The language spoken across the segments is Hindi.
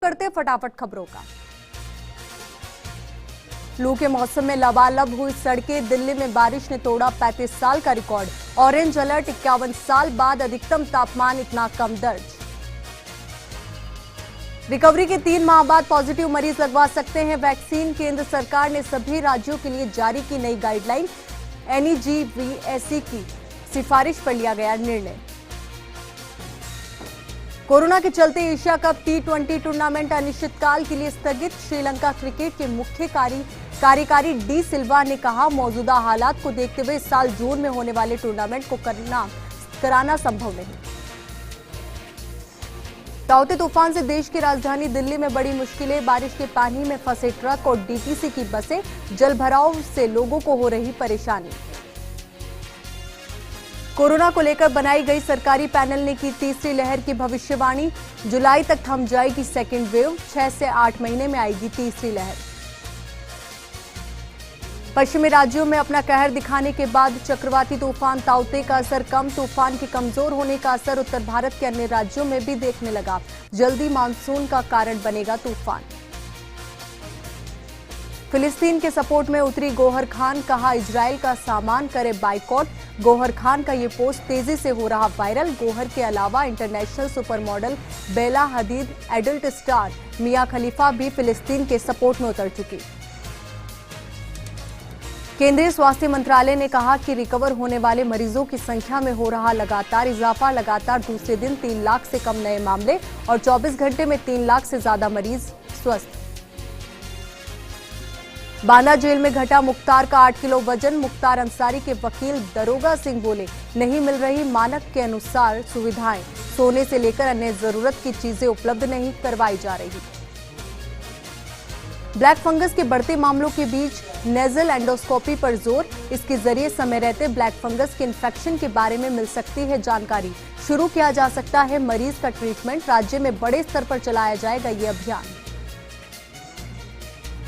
करते फटाफट खबरों का। लू के मौसम में लबालब हुई सड़कें, दिल्ली में बारिश ने तोड़ा 35 साल का रिकॉर्ड। ऑरेंज अलर्ट, 51 साल बाद अधिकतम तापमान इतना कम दर्ज। रिकवरी के 3 माह बाद पॉजिटिव मरीज लगवा सकते हैं वैक्सीन। केंद्र सरकार ने सभी राज्यों के लिए जारी की नई गाइडलाइन। NEGVSE की सिफारिश पर लिया गया निर्णय। कोरोना के चलते एशिया कप T20 टूर्नामेंट अनिश्चितकाल के लिए स्थगित। श्रीलंका क्रिकेट के मुख्य कार्यकारी डी सिल्वा ने कहा, मौजूदा हालात को देखते हुए इस साल जून में होने वाले टूर्नामेंट को कराना संभव नहीं। ताउते तूफान से देश की राजधानी दिल्ली में बड़ी मुश्किलें। बारिश के पानी में फंसे ट्रक और DTC की बसें, जलभराव से लोगों को हो रही परेशानी। कोरोना को लेकर बनाई गई सरकारी पैनल ने की तीसरी लहर की भविष्यवाणी। जुलाई तक थम जाएगी सेकेंड वेव, 6 से 8 महीने में आएगी तीसरी लहर। पश्चिमी राज्यों में अपना कहर दिखाने के बाद चक्रवाती तूफान ताउते का असर कम। तूफान के कमजोर होने का असर उत्तर भारत के अन्य राज्यों में भी देखने लगा। जल्दी मानसून का कारण बनेगा तूफान। फिलिस्तीन के सपोर्ट में उतरी गौहर खान, कहा इजराइल का सामान करे बाइकॉट। गौहर खान का ये पोस्ट तेजी से हो रहा वायरल। गौहर के अलावा इंटरनेशनल सुपर मॉडल बेला हदीद, एडल्ट स्टार मिया खलीफा भी फिलिस्तीन के सपोर्ट में उतर चुकी। केंद्रीय स्वास्थ्य मंत्रालय ने कहा कि रिकवर होने वाले मरीजों की संख्या में हो रहा लगातार इजाफा। लगातार दूसरे दिन 3 लाख से कम नए मामले और 24 घंटे में 3 लाख से ज्यादा मरीज स्वस्थ। बांदा जेल में घटा मुख्तार का 8 किलो वजन। मुख्तार अंसारी के वकील दरोगा सिंह बोले, नहीं मिल रही मानक के अनुसार सुविधाएं। सोने से लेकर अन्य जरूरत की चीजें उपलब्ध नहीं करवाई जा रही। ब्लैक फंगस के बढ़ते मामलों के बीच नेजल एंडोस्कोपी पर जोर। इसके जरिए समय रहते ब्लैक फंगस के इन्फेक्शन के बारे में मिल सकती है जानकारी। शुरू किया जा सकता है मरीज का ट्रीटमेंट। राज्य में बड़े स्तर पर चलाया जाएगा ये अभियान।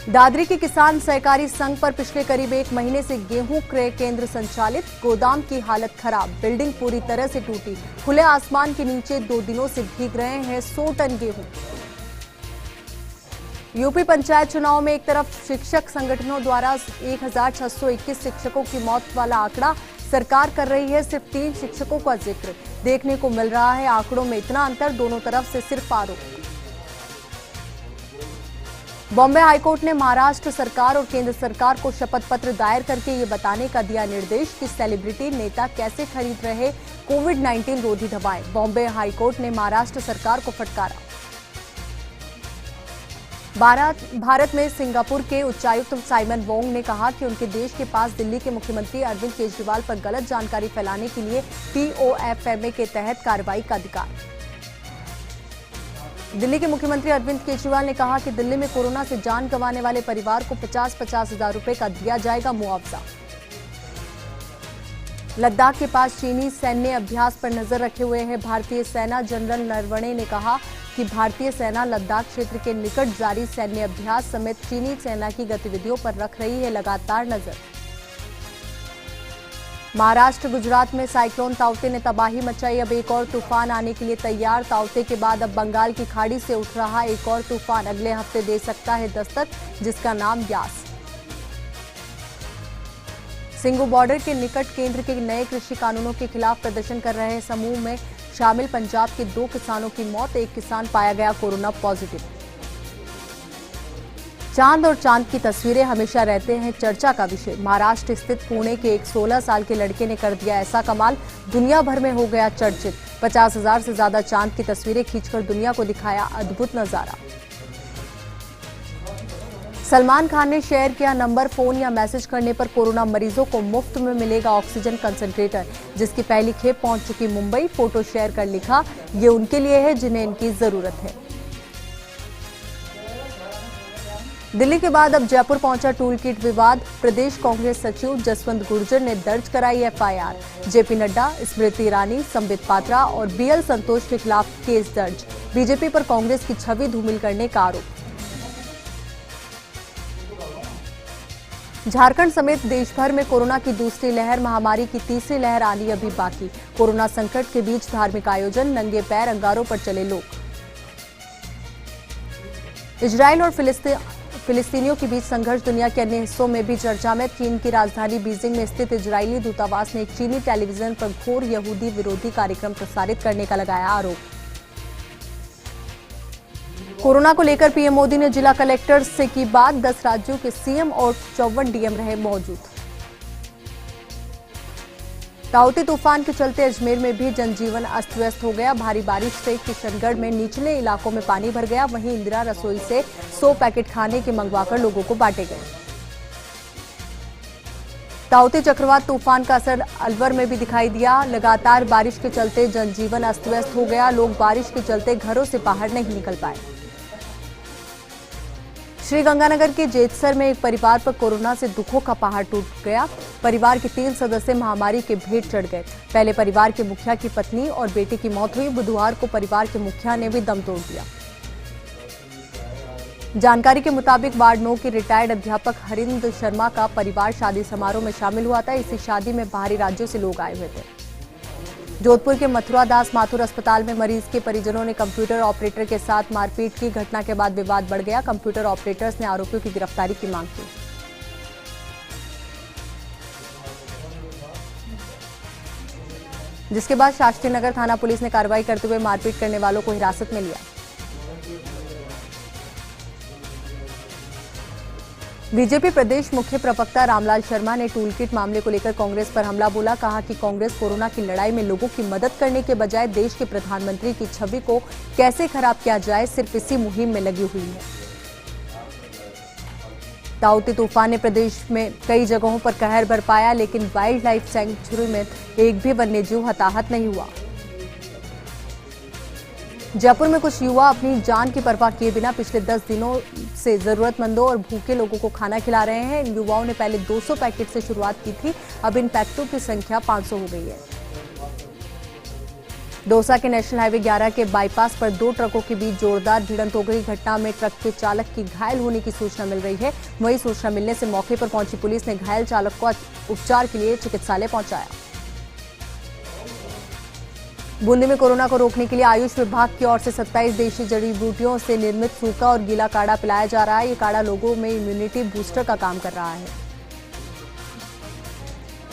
दादरी के किसान सहकारी संघ पर पिछले करीब 1 महीने से गेहूं क्रय केंद्र संचालित। गोदाम की हालत खराब, बिल्डिंग पूरी तरह से टूटी। खुले आसमान के नीचे 2 दिनों से भीग रहे हैं 100 टन गेहूं। यूपी पंचायत चुनाव में एक तरफ शिक्षक संगठनों द्वारा 1621 शिक्षकों की मौत वाला आंकड़ा, सरकार कर रही है सिर्फ 3 शिक्षकों का जिक्र। देखने को मिल रहा है आंकड़ों में इतना अंतर, दोनों तरफ से सिर्फ आरोप। बॉम्बे हाईकोर्ट ने महाराष्ट्र सरकार और केंद्र सरकार को शपथ पत्र दायर करके ये बताने का दिया निर्देश कि सेलिब्रिटी नेता कैसे खरीद रहे कोविड-19 रोधी दवाएं। बॉम्बे हाईकोर्ट ने महाराष्ट्र सरकार को फटकारा। भारत में सिंगापुर के उच्चायुक्त साइमन वोंग ने कहा कि उनके देश के पास दिल्ली के मुख्यमंत्री अरविंद केजरीवाल पर गलत जानकारी फैलाने के लिए POFMA के तहत कार्रवाई का अधिकार। दिल्ली के मुख्यमंत्री अरविंद केजरीवाल ने कहा कि दिल्ली में कोरोना से जान गंवाने वाले परिवार को 50-50 हजार रुपए का दिया जाएगा मुआवजा। लद्दाख के पास चीनी सैन्य अभ्यास पर नजर रखे हुए है भारतीय सेना। जनरल नरवणे ने कहा कि भारतीय सेना लद्दाख क्षेत्र के निकट जारी सैन्य अभ्यास समेत चीनी सेना की गतिविधियों पर रख रही है लगातार नजर। महाराष्ट्र गुजरात में साइक्लोन ताउते ने तबाही मचाई। अब एक और तूफान आने के लिए तैयार। ताउते के बाद अब बंगाल की खाड़ी से उठ रहा एक और तूफान अगले हफ्ते दे सकता है दस्तक, जिसका नाम यास। सिंगू बॉर्डर के निकट केंद्र के नए कृषि कानूनों के खिलाफ प्रदर्शन कर रहे समूह में शामिल पंजाब के 2 किसानों की मौत। एक किसान पाया गया कोरोना पॉजिटिव। चांद और चांद की तस्वीरें हमेशा रहते हैं चर्चा का विषय। महाराष्ट्र स्थित पुणे के एक 16 साल के लड़के ने कर दिया ऐसा कमाल, दुनिया भर में हो गया चर्चित। 50,000 से ज्यादा चांद की तस्वीरें खींचकर दुनिया को दिखाया अद्भुत नजारा। सलमान खान ने शेयर किया नंबर। फोन या मैसेज करने पर कोरोना मरीजों को मुफ्त में मिलेगा ऑक्सीजन कंसंट्रेटर, जिसकी पहली खेप पहुंच चुकी मुंबई। फोटो शेयर कर लिखा, ये उनके लिए है जिन्हें इनकी जरूरत है। दिल्ली के बाद अब जयपुर पहुंचा टूल किट विवाद। प्रदेश कांग्रेस सचिव जसवंत गुर्जर ने दर्ज कराई FIR। जेपी नड्डा, स्मृति ईरानी, संबित पात्रा और BL संतोष के खिलाफ केस दर्ज। बीजेपी पर कांग्रेस की छवि धूमिल करने का आरोप। झारखंड समेत देश भर में कोरोना की दूसरी लहर, महामारी की तीसरी लहर आनी अभी बाकी। कोरोना संकट के बीच धार्मिक आयोजन, नंगे पैर अंगारों पर चले लोग। इजराइल और फिलिस्तीनियों के बीच संघर्ष दुनिया के अन्य हिस्सों में भी चर्चा में। चीन की राजधानी बीजिंग में स्थित इजरायली दूतावास ने एक चीनी टेलीविजन पर घोर यहूदी विरोधी कार्यक्रम प्रसारित करने का लगाया आरोप। कोरोना को लेकर पीएम मोदी ने जिला कलेक्टर से की बात। 10 राज्यों के सीएम और 54 डीएम रहे मौजूद। ताउते तूफान के चलते अजमेर में भी जनजीवन अस्त व्यस्त हो गया। भारी बारिश से किशनगढ़ में निचले इलाकों में पानी भर गया। वहीं इंदिरा रसोई से 100 पैकेट खाने के मंगवाकर लोगों को बांटे गए। ताउते चक्रवात तूफान का असर अलवर में भी दिखाई दिया। लगातार बारिश के चलते जनजीवन अस्त व्यस्त हो गया। लोग बारिश के चलते घरों से बाहर नहीं निकल पाए। श्रीगंगानगर के जेतसर में एक परिवार पर कोरोना से दुखों का पहाड़ टूट गया। परिवार के 3 सदस्य महामारी के भेंट चढ़ गए। पहले परिवार के मुखिया की पत्नी और बेटे की मौत हुई। बुधवार को परिवार के मुखिया ने भी दम तोड़ दिया। जानकारी के मुताबिक वार्ड 9 के रिटायर्ड अध्यापक हरिंद्र शर्मा का परिवार शादी समारोह में शामिल हुआ था। इसी शादी में बाहरी राज्यों से लोग आए हुए थे। जोधपुर के मथुरा दास माथुर अस्पताल में मरीज के परिजनों ने कंप्यूटर ऑपरेटर के साथ मारपीट की। घटना के बाद विवाद बढ़ गया। कंप्यूटर ऑपरेटर्स ने आरोपियों की गिरफ्तारी की मांग की। जिसके बाद शास्त्री नगर थाना पुलिस ने कार्रवाई करते हुए मारपीट करने वालों को हिरासत में लिया। बीजेपी प्रदेश मुख्य प्रवक्ता रामलाल शर्मा ने टूल किट मामले को लेकर कांग्रेस पर हमला बोला। कहा कि कांग्रेस कोरोना की लड़ाई में लोगों की मदद करने के बजाय देश के प्रधानमंत्री की छवि को कैसे खराब किया जाए, सिर्फ इसी मुहिम में लगी हुई है। ताउते तूफान ने प्रदेश में कई जगहों पर कहर बरपाया, लेकिन वाइल्ड लाइफ सेंचुरी में एक भी वन्यजीव हताहत नहीं हुआ। जयपुर में कुछ युवा अपनी जान की परवाह किए बिना पिछले 10 दिनों से जरूरतमंदों और भूखे लोगों को खाना खिला रहे हैं। इन युवाओं ने पहले 200 पैकेट से शुरुआत की थी। अब इन पैकेटों की संख्या 500 हो गई है। दौसा के नेशनल हाईवे 11 के बाईपास पर 2 ट्रकों के बीच जोरदार भिड़ंत हो गई। घटना में ट्रक के चालक की घायल होने की सूचना मिल रही है। वहीं सूचना मिलने से मौके पर पहुंची पुलिस ने घायल चालक को उपचार के लिए चिकित्सालय पहुंचाया। बूंदी में कोरोना को रोकने के लिए आयुष विभाग की ओर से 27 देशी जड़ी बूटियों से निर्मित सूखा और गीला काढ़ा पिलाया जा रहा है। ये काढ़ा लोगों में इम्यूनिटी बूस्टर का काम कर रहा है।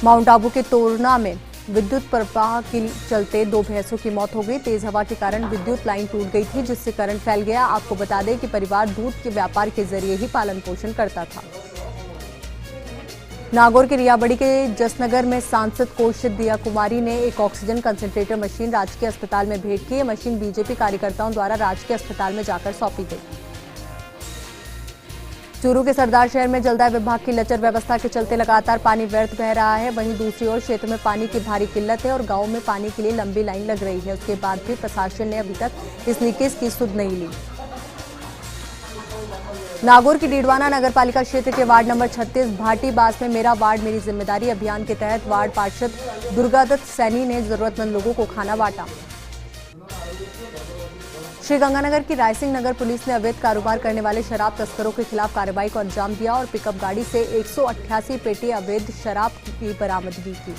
माउंट आबू के तोरना में विद्युत प्रवाह के चलते 2 भैंसों की मौत हो गई। तेज हवा के कारण विद्युत लाइन टूट गई थी, जिससे करंट फैल गया। आपको बता दें कि परिवार दूध के व्यापार के जरिए ही पालन पोषण करता था। नागौर के रियाबड़ी के जसनगर में सांसद कौशिक दिया कुमारी ने एक ऑक्सीजन कंसंट्रेटर मशीन राजकीय अस्पताल में भेंट की। ये मशीन बीजेपी कार्यकर्ताओं द्वारा राजकीय अस्पताल में जाकर सौंपी गई। चूरू के सरदार शहर में जलदाय विभाग की लचर व्यवस्था के चलते लगातार पानी व्यर्थ बह रहा है। वहीं दूसरी ओर क्षेत्र में पानी की भारी किल्लत है और गांवों में पानी के लिए लंबी लाइन लग रही है। उसके बाद भी प्रशासन ने अभी तक इस लीकेज की सुध नहीं ली। नागौर की डीडवाना नगरपालिका क्षेत्र के वार्ड नंबर 36 भाटी बास में मेरा वार्ड मेरी जिम्मेदारी अभियान के तहत वार्ड पार्षद दुर्गादत्त सैनी ने जरूरतमंद लोगों को खाना बांटा। श्रीगंगानगर की रायसिंह नगर पुलिस ने अवैध कारोबार करने वाले शराब तस्करों के खिलाफ कार्रवाई को अंजाम दिया और पिकअप गाड़ी से 188 पेटी अवैध शराब की बरामदगी की।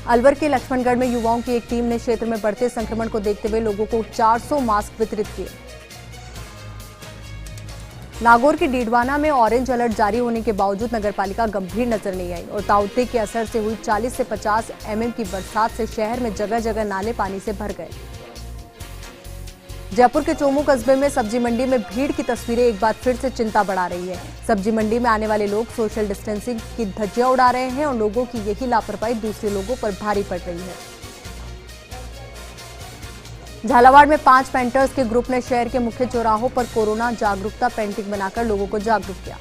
अलवर के लक्ष्मणगढ़ में युवाओं की एक टीम ने क्षेत्र में बढ़ते संक्रमण को देखते हुए लोगों को 400 मास्क वितरित किए। नागौर के डीडवाना में ऑरेंज अलर्ट जारी होने के बावजूद नगरपालिका गंभीर नजर नहीं आई और ताउते के असर से हुई 40 से 50 mm की बरसात से शहर में जगह जगह नाले पानी से भर गए। जयपुर के चोमू कस्बे में सब्जी मंडी में भीड़ की तस्वीरें एक बार फिर से चिंता बढ़ा रही है। सब्जी मंडी में आने वाले लोग सोशल डिस्टेंसिंग की धज्जियां उड़ा रहे हैं और लोगों की यही लापरवाही दूसरे लोगों पर भारी पड़ रही है। झालावाड़ में 5 पेंटर्स के ग्रुप ने शहर के मुख्य चौराहों पर कोरोना जागरूकता पेंटिंग बनाकर लोगों को जागरूक किया।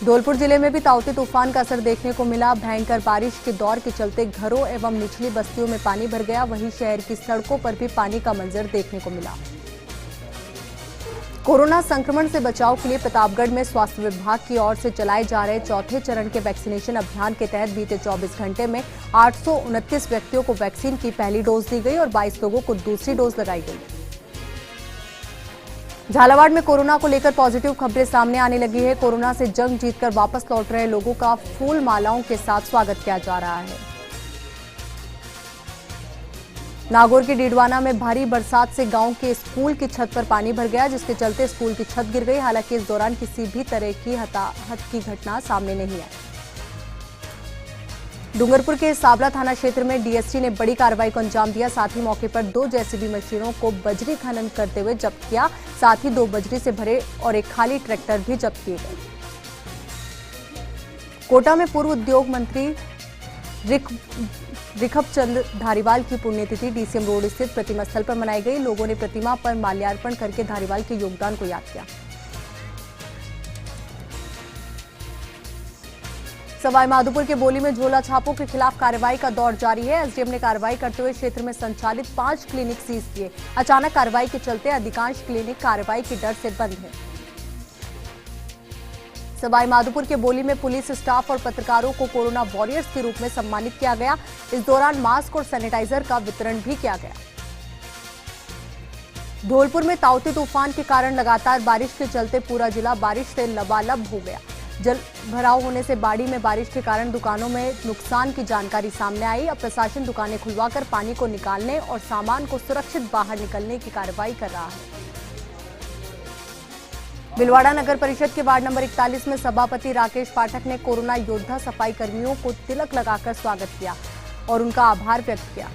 धौलपुर जिले में भी ताउते तूफान का असर देखने को मिला। भयंकर बारिश के दौर के चलते घरों एवं निचली बस्तियों में पानी भर गया। वहीं शहर की सड़कों पर भी पानी का मंजर देखने को मिला। कोरोना संक्रमण से बचाव के लिए प्रतापगढ़ में स्वास्थ्य विभाग की ओर से चलाए जा रहे चौथे चरण के वैक्सीनेशन अभियान के तहत बीते 24 घंटे में 829 व्यक्तियों को वैक्सीन की पहली डोज दी गई और 22 लोगों को दूसरी डोज लगाई गई। झालावाड़ में कोरोना को लेकर पॉजिटिव खबरें सामने आने लगी है। कोरोना से जंग जीतकर वापस लौट रहे लोगों का फूल मालाओं के साथ स्वागत किया जा रहा है। नागौर के डीडवाना में भारी बरसात से गांव के स्कूल की छत पर पानी भर गया, जिसके चलते स्कूल की छत गिर गई। हालांकि इस दौरान किसी भी तरह की हताहत की घटना सामने नहीं आई। डूंगरपुर के साबला थाना क्षेत्र में डीएसटी ने बड़ी कार्रवाई को अंजाम दिया। साथ ही मौके पर 2 जेसीबी मशीनों को बजरी खनन करते हुए जब्त किया। साथ ही 2 बजरी से भरे और एक खाली ट्रैक्टर भी जब्त किए गए। कोटा में पूर्व उद्योग मंत्री रिखप चंद धारीवाल की पुण्यतिथि डीसीएम रोड स्थित प्रतिमा स्थल पर मनाई गई। लोगों ने प्रतिमा पर माल्यार्पण करके धारीवाल के योगदान को याद किया। सवाई माधोपुर के बोली में झोला छापों के खिलाफ कार्रवाई का दौर जारी है। एसडीएम ने कार्रवाई करते हुए क्षेत्र में संचालित 5 क्लिनिक सीज किए। अचानक कार्रवाई के चलते अधिकांश क्लिनिक कार्रवाई के डर से बंद है। सवाई माधोपुर के बोली में पुलिस स्टाफ और पत्रकारों को कोरोना वॉरियर्स के रूप में सम्मानित किया गया। इस दौरान मास्क और सैनिटाइजर का वितरण भी किया गया। धौलपुर में ताउते तूफान के कारण लगातार बारिश के चलते पूरा जिला बारिश से लबालब हो गया। जल भराव होने से बाड़ी में बारिश के कारण दुकानों में नुकसान की जानकारी सामने आई। अब प्रशासन दुकानें खुलवाकर पानी को निकालने और सामान को सुरक्षित बाहर निकलने की कार्रवाई कर रहा है। भिलवाड़ा नगर परिषद के वार्ड नंबर 41 में सभापति राकेश पाठक ने कोरोना योद्धा सफाई कर्मियों को तिलक लगाकर स्वागत किया और उनका आभार व्यक्त किया।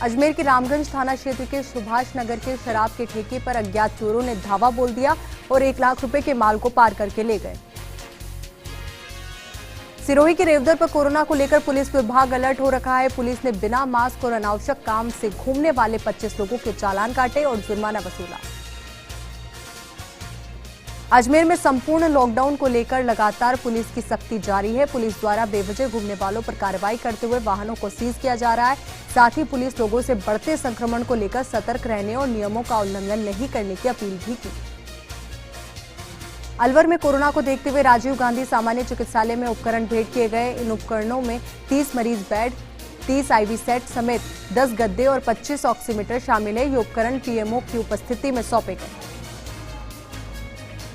अजमेर के रामगंज थाना क्षेत्र के सुभाष नगर के शराब के ठेके पर अज्ञात चोरों ने धावा बोल दिया और 1 लाख रुपए के माल को पार करके ले गए। सिरोही के रेवदर पर कोरोना को लेकर पुलिस विभाग अलर्ट हो रखा है। पुलिस ने बिना मास्क और अनावश्यक काम से घूमने वाले 25 लोगों के चालान काटे और जुर्माना वसूला। अजमेर में संपूर्ण लॉकडाउन को लेकर लगातार पुलिस की सख्ती जारी है। पुलिस द्वारा बेवजह घूमने वालों पर कार्रवाई करते हुए वाहनों को सीज किया जा रहा है। साथ ही पुलिस लोगों से बढ़ते संक्रमण को लेकर सतर्क रहने और नियमों का उल्लंघन नहीं करने की अपील भी की। अलवर में कोरोना को देखते हुए राजीव गांधी सामान्य चिकित्सालय में उपकरण भेंट किए गए। इन उपकरणों में 30 मरीज बेड, 30 आईवी सेट समेत 10 गद्दे और 25 ऑक्सीमीटर शामिल है। ये उपकरण पीएमओ की उपस्थिति में सौंपे गए।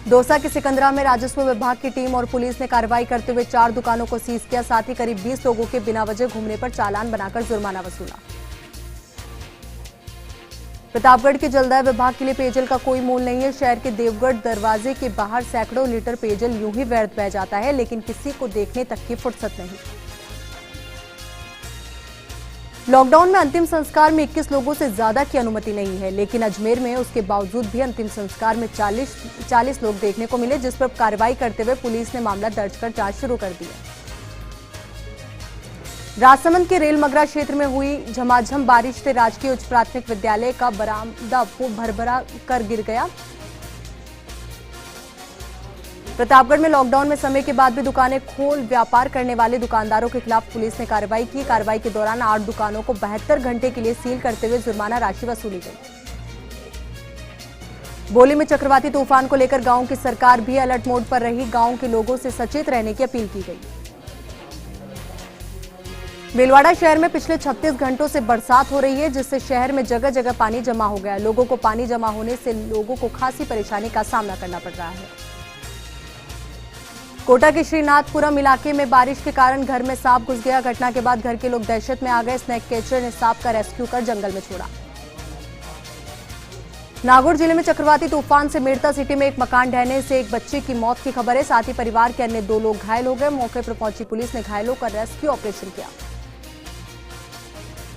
दौसा के सिकंदरा में राजस्व विभाग की टीम और पुलिस ने कार्रवाई करते हुए 4 दुकानों को सीज किया। साथ ही करीब 20 लोगों के बिना वजह घूमने पर चालान बनाकर जुर्माना वसूला। प्रतापगढ़ के जलदाय विभाग के लिए पेयजल का कोई मोल नहीं है। शहर के देवगढ़ दरवाजे के बाहर सैकड़ों लीटर पेयजल यूं ही व्यर्थ बह जाता है, लेकिन किसी को देखने तक की फुर्सत नहीं। लॉकडाउन में अंतिम संस्कार में 21 लोगों से ज्यादा की अनुमति नहीं है, लेकिन अजमेर में उसके बावजूद भी अंतिम संस्कार में 40 लोग देखने को मिले, जिस पर कार्रवाई करते हुए पुलिस ने मामला दर्ज कर जांच शुरू कर दी है। राजसमंद के रेलमगरा क्षेत्र में हुई झमाझम बारिश से राजकीय उच्च प्राथमिक विद्यालय का बरामदा भरभरा कर गिर गया। प्रतापगढ़ में लॉकडाउन में समय के बाद भी दुकानें खोल व्यापार करने वाले दुकानदारों के खिलाफ पुलिस ने कार्रवाई की। कार्रवाई के दौरान 8 दुकानों को 72 घंटे के लिए सील करते हुए जुर्माना राशि वसूली गई। बोली में चक्रवाती तूफान को लेकर गांव की सरकार भी अलर्ट मोड पर रही। गांव के लोगों से सचेत रहने की अपील की गई। भिलवाड़ा शहर में पिछले 36 घंटों से बरसात हो रही है, जिससे शहर में जगह जगह पानी जमा हो गया। लोगों को पानी जमा होने से लोगों को खासी परेशानी का सामना करना पड़ रहा है। कोटा के श्रीनाथपुरम इलाके में बारिश के कारण घर में सांप घुस गया। घटना के बाद घर के लोग दहशत में आ गए। स्नेक कैचर ने सांप का रेस्क्यू कर जंगल में छोड़ा। नागौर जिले में चक्रवाती तूफान से मेड़ता सिटी में एक मकान ढहने से एक बच्चे की मौत की खबर है। साथ ही परिवार के अन्य 2 लोग घायल हो गए। मौके पर पहुंची पुलिस ने घायलों का रेस्क्यू ऑपरेशन किया।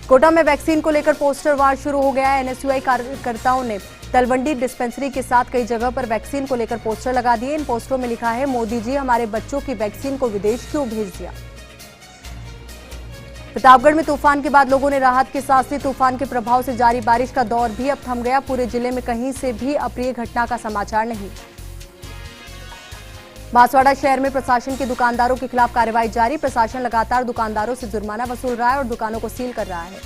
कोटा में वैक्सीन को लेकर पोस्टर वार शुरू हो गया है। एनएसयूआई कार्यकर्ताओं ने तलवंडी डिस्पेंसरी के साथ कई जगह पर वैक्सीन को लेकर पोस्टर लगा दिए। इन पोस्टरों में लिखा है, मोदी जी हमारे बच्चों की वैक्सीन को विदेश क्यों भेज दिया। प्रतापगढ़ में तूफान के बाद लोगों ने राहत की सांस ली। तूफान के प्रभाव से जारी बारिश का दौर भी अब थम गया। पूरे जिले में कहीं से भी अप्रिय घटना का समाचार नहीं। बांसवाड़ा शहर में प्रशासन की दुकानदारों के खिलाफ कार्रवाई जारी। प्रशासन लगातार दुकानदारों से जुर्माना वसूल रहा है और दुकानों को सील कर रहा है।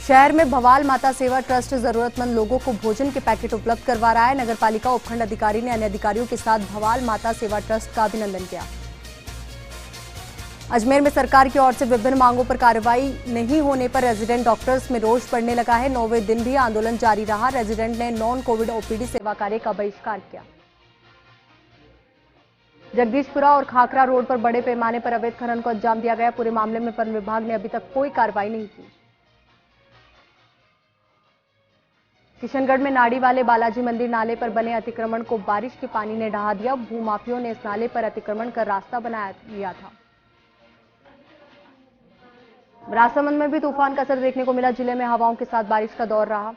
शहर में भवाल माता सेवा ट्रस्ट जरूरतमंद लोगों को भोजन के पैकेट उपलब्ध करवा रहा है। नगरपालिका उपखंड अधिकारी ने अन्य अधिकारियों के साथ भवाल माता सेवा ट्रस्ट का अभिनंदन किया। अजमेर में सरकार की ओर से विभिन्न मांगों पर कार्रवाई नहीं होने पर रेजिडेंट डॉक्टर्स में रोष बढ़ने लगा है। 9वें दिन भी आंदोलन जारी रहा। रेजिडेंट ने नॉन कोविड ओपीडी सेवा कार्य का बहिष्कार किया। जगदीशपुरा और खाखरा रोड पर बड़े पैमाने पर अवैध खनन को अंजाम दिया गया। पूरे मामले में वन विभाग ने अभी तक कोई कार्रवाई नहीं की। किशनगढ़ में नाड़ी वाले बालाजी मंदिर नाले पर बने अतिक्रमण को बारिश के पानी ने ढहा दिया। भूमाफियों ने इस नाले पर अतिक्रमण कर रास्ता बना लिया था। राजसमंद में भी तूफान का असर देखने को मिला। जिले में हवाओं के साथ बारिश का दौर रहा।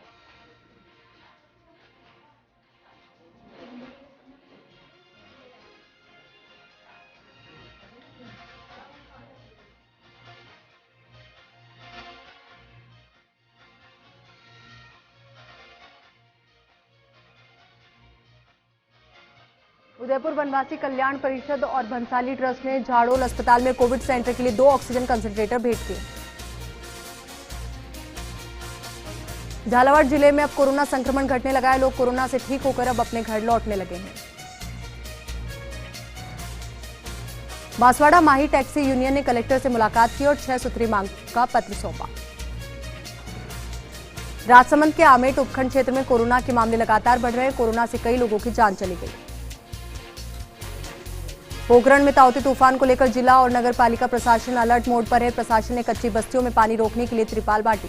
उदयपुर वनवासी कल्याण परिषद और भंसाली ट्रस्ट ने झाड़ोल अस्पताल में कोविड सेंटर के लिए 2 ऑक्सीजन कंसंट्रेटर भेंट किए। झालावाड़ जिले में अब कोरोना संक्रमण घटने लगा है। लोग कोरोना से ठीक होकर अब अपने घर लौटने लगे हैं। बांसवाड़ा माही टैक्सी यूनियन ने कलेक्टर से मुलाकात की और 6 सूत्री मांग का पत्र सौंपा। राजसमंद के आमेट उपखंड क्षेत्र में कोरोना के मामले लगातार बढ़ रहे हैं। कोरोना से कई लोगों की जान चली गई। पोखरण में ताउते तूफान को लेकर जिला और नगर पालिका प्रशासन अलर्ट मोड पर है। प्रशासन ने कच्ची बस्तियों में पानी रोकने के लिए त्रिपाल बांटी।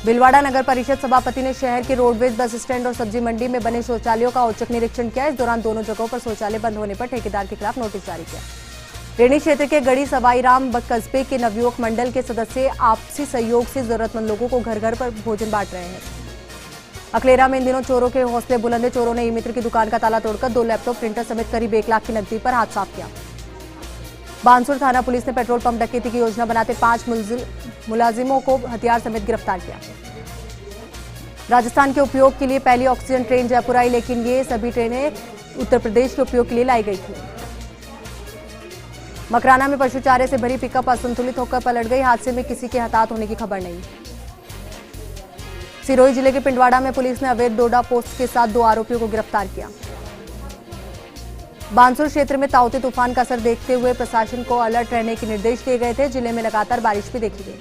भिलवाड़ा नगर परिषद सभापति ने शहर के रोडवेज, बस स्टैंड और सब्जी मंडी में बने शौचालयों का औचक निरीक्षण किया। इस दौरान दोनों जगहों पर शौचालय बंद होने पर ठेकेदार के खिलाफ नोटिस जारी किया। रेणी क्षेत्र के गढ़ी सवाईराम कस्बे के नवयुवक मंडल के सदस्य आपसी सहयोग से जरूरतमंद लोगों को घर घर पर भोजन बांट रहे हैं। अकलेरा में इन दिनों चोरों के हौसले बुलंद है। चोरों ने ई मित्र की दुकान का ताला तोड़कर 2 लैपटॉप, प्रिंटर समेत करीब 1 लाख की नकदी पर हाथ साफ किया। बानसूर थाना पुलिस ने पेट्रोल पंप डकैती की योजना बनाते 5 मुलाजिमों को हथियार समेत गिरफ्तार किया। राजस्थान के उपयोग के लिए पहली ऑक्सीजन ट्रेन जयपुर आई, लेकिन ये सभी ट्रेनें उत्तर प्रदेश के उपयोग के लिए लाई गई थी। मकराना में पशु चारे से भरी पिकअप असंतुलित होकर पलट गई। हादसे में किसी के हताहत होने की खबर नहीं। सिरोही जिले के पिंडवाड़ा में पुलिस ने अवैध डोडा पोस्ट के साथ 2 आरोपियों को गिरफ्तार किया। बानसूर क्षेत्र में ताउते तूफान का असर देखते हुए प्रशासन को अलर्ट रहने के निर्देश दिए गए थे। जिले में लगातार बारिश भी देखी गई।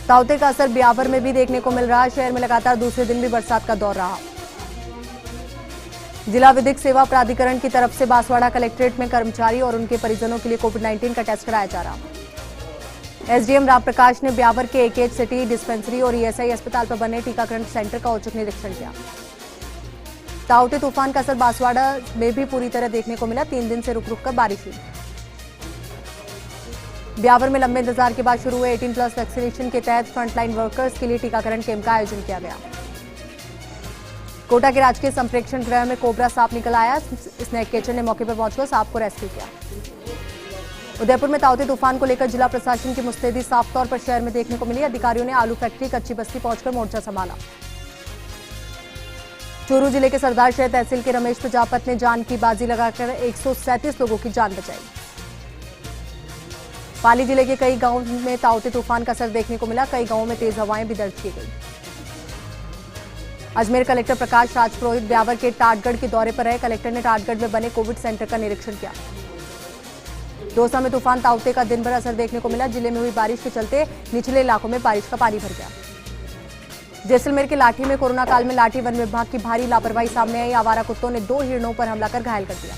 ताउते का असर ब्यावर में भी देखने को मिल रहा है। शहर में लगातार दूसरे दिन भी बरसात का दौर रहा। जिला विधिक सेवा प्राधिकरण की तरफ से बांसवाड़ा कलेक्ट्रेट में कर्मचारी और उनके परिजनों के लिए कोविड-19 का टेस्ट कराया जा रहा। एसडीएम रामप्रकाश ने ब्यावर के एकेज सिटी डिस्पेंसरी और ईएसआई अस्पताल पर बने टीकाकरण सेंटर का औचक निरीक्षण किया। ताउते तूफान का असर बांसवाड़ा में भी पूरी तरह देखने को मिला। 3 दिन से रुक रुक कर बारिश हुई। ब्यावर में लंबे इंतजार के बाद शुरू हुए 18+ वैक्सीनेशन के तहत फ्रंटलाइन वर्कर्स के लिए टीकाकरण कैंप का आयोजन किया गया। कोटा के राजकीय संप्रेक्षण गृह में कोबरा सांप निकल आया। स्नेक कैचर ने मौके पर पहुंचकर सांप को रेस्क्यू किया। उदयपुर में ताउते तूफान को लेकर जिला प्रशासन की मुस्तैदी साफ तौर पर शहर में देखने को मिली। अधिकारियों ने आलू फैक्ट्री, कच्ची बस्ती पहुंचकर मोर्चा संभाला। चूरू जिले के सरदार शहर तहसील के रमेश प्रजापत ने जान की बाजी लगाकर 137 लोगों की जान बचाई। पाली जिले के कई गांवों में ताउते तूफान का असर देखने को मिला। कई गांवों में तेज हवाएं भी दर्ज की गई। अजमेर कलेक्टर प्रकाश राज पुरोहित ब्यावर के टाटगढ़ के दौरे पर रहे। कलेक्टर ने टाटगढ़ में बने कोविड सेंटर का निरीक्षण किया। दौसा में तूफान ताउते का दिन भर असर देखने को मिला। जिले में हुई बारिश के चलते निचले इलाकों में बारिश का पानी भर गया। जैसलमेर के लाठी में कोरोना काल में लाठी वन विभाग की भारी लापरवाही सामने आई। आवारा कुत्तों ने 2 हिरणों पर हमला कर घायल कर दिया।